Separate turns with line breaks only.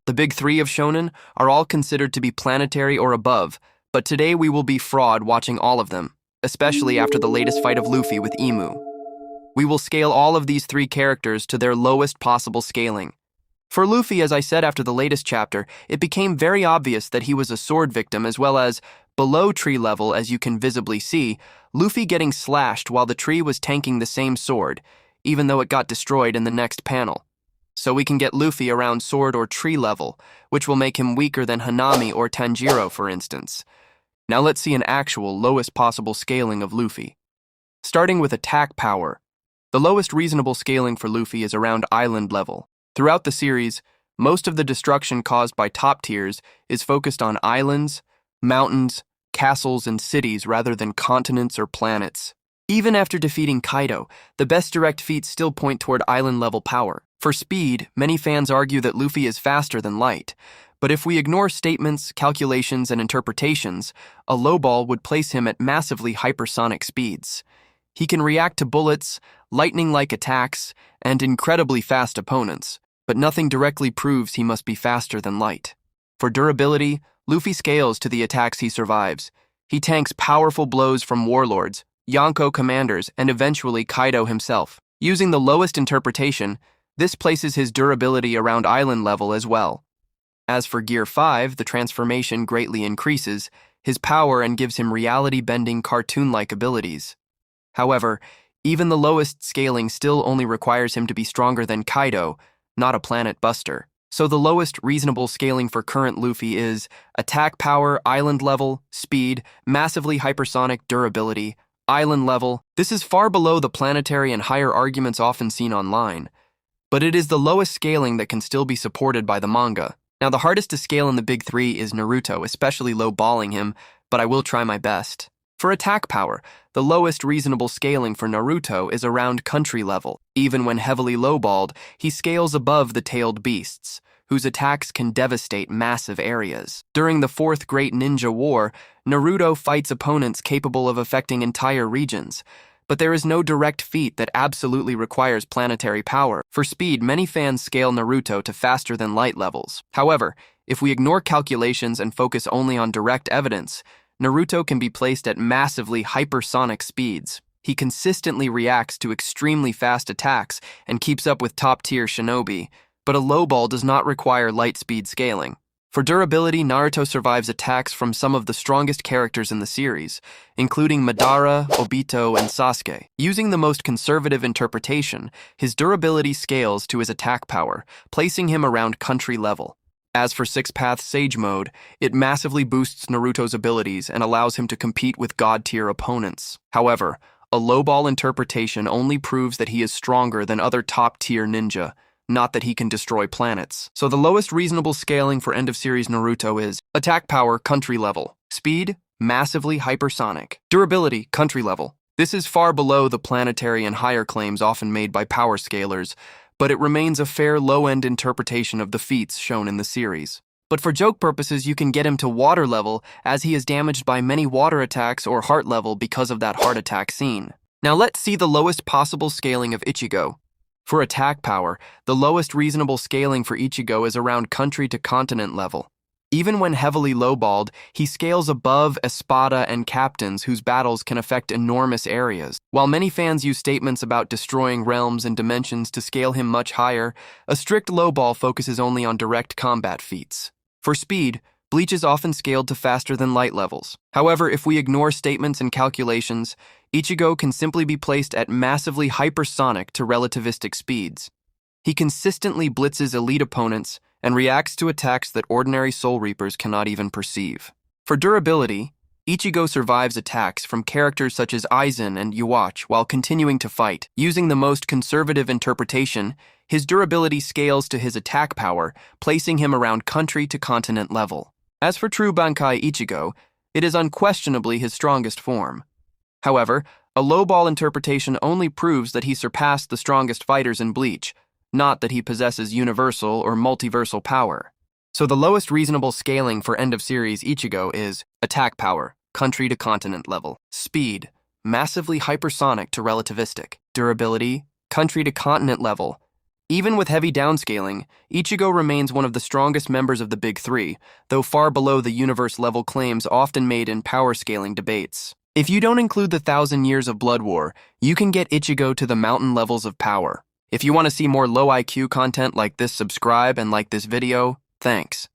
The big three of shonen are all considered to be planetary or above, but today we will be fraud watching all of them, especially after the latest fight of Luffy with Emu. We will scale all of these three characters to their lowest possible scaling. For Luffy, as I said after the latest chapter, it became very obvious that he was a sword victim as well as, below tree level as you can visibly see, Luffy getting slashed while the tree was tanking the same sword, even though it got destroyed in the next panel. So we can get Luffy around sword or tree level, which will make him weaker than Hanami or Tanjiro, for instance. Now let's see an actual lowest possible scaling of Luffy. Starting with attack power. The lowest reasonable scaling for Luffy is around island level. Throughout the series, most of the destruction caused by top tiers is focused on islands, mountains, castles, and cities rather than continents or planets. Even after defeating Kaido, the best direct feats still point toward island-level power. For speed, many fans argue that Luffy is faster than light, but if we ignore statements, calculations, and interpretations, a lowball would place him at massively hypersonic speeds. He can react to bullets, lightning-like attacks, and incredibly fast opponents, but nothing directly proves he must be faster than light. For durability, Luffy scales to the attacks he survives. He tanks powerful blows from warlords, Yonko commanders, and eventually Kaido himself. Using the lowest interpretation, this places his durability around island level as well. As for Gear 5, the transformation greatly increases his power and gives him reality-bending cartoon-like abilities. However, even the lowest scaling still only requires him to be stronger than Kaido, not a planet buster. So the lowest reasonable scaling for current Luffy is attack power, island level, speed, massively hypersonic durability, island level. This is far below the planetary and higher arguments often seen online, but it is the lowest scaling that can still be supported by the manga. Now the hardest to scale in the big three is Naruto, especially low-balling him, but I will try my best. For attack power, the lowest reasonable scaling for Naruto is around country level. Even when heavily low-balled, he scales above the tailed beasts, whose attacks can devastate massive areas. During the Fourth Great Ninja War, Naruto fights opponents capable of affecting entire regions, but there is no direct feat that absolutely requires planetary power. For speed, many fans scale Naruto to faster than light levels. However, if we ignore calculations and focus only on direct evidence, Naruto can be placed at massively hypersonic speeds. He consistently reacts to extremely fast attacks and keeps up with top-tier shinobi, but a lowball does not require light speed scaling. For durability, Naruto survives attacks from some of the strongest characters in the series, including Madara, Obito, and Sasuke. Using the most conservative interpretation, his durability scales to his attack power, placing him around country level. As for Six Paths Sage Mode, it massively boosts Naruto's abilities and allows him to compete with god-tier opponents. However, a lowball interpretation only proves that he is stronger than other top-tier ninja, not that he can destroy planets. So the lowest reasonable scaling for end-of-series Naruto is attack power, country level. Speed, massively hypersonic. Durability, country level. This is far below the planetary and higher claims often made by power scalers, but it remains a fair low-end interpretation of the feats shown in the series. But for joke purposes, you can get him to water level, as he is damaged by many water attacks, or heart level because of that heart attack scene. Now let's see the lowest possible scaling of Ichigo. For attack power, the lowest reasonable scaling for Ichigo is around country to continent level. Even when heavily lowballed, he scales above Espada and captains whose battles can affect enormous areas. While many fans use statements about destroying realms and dimensions to scale him much higher, a strict lowball focuses only on direct combat feats. For speed, Bleach is often scaled to faster than light levels. However, if we ignore statements and calculations, Ichigo can simply be placed at massively hypersonic to relativistic speeds. He consistently blitzes elite opponents and reacts to attacks that ordinary Soul Reapers cannot even perceive. For durability, Ichigo survives attacks from characters such as Aizen and Yuach while continuing to fight. Using the most conservative interpretation, his durability scales to his attack power, placing him around country to continent level. As for true Bankai Ichigo, it is unquestionably his strongest form. However, a lowball interpretation only proves that he surpassed the strongest fighters in Bleach, not that he possesses universal or multiversal power. So the lowest reasonable scaling for end-of-series Ichigo is attack power, country to continent level. Speed, massively hypersonic to relativistic. Durability, country to continent level. Even with heavy downscaling, Ichigo remains one of the strongest members of the Big Three, though far below the universe-level claims often made in power-scaling debates. If you don't include the 1,000 Years of Blood War, you can get Ichigo to the mountain levels of power. If you want to see more low IQ content like this, subscribe and like this video. Thanks.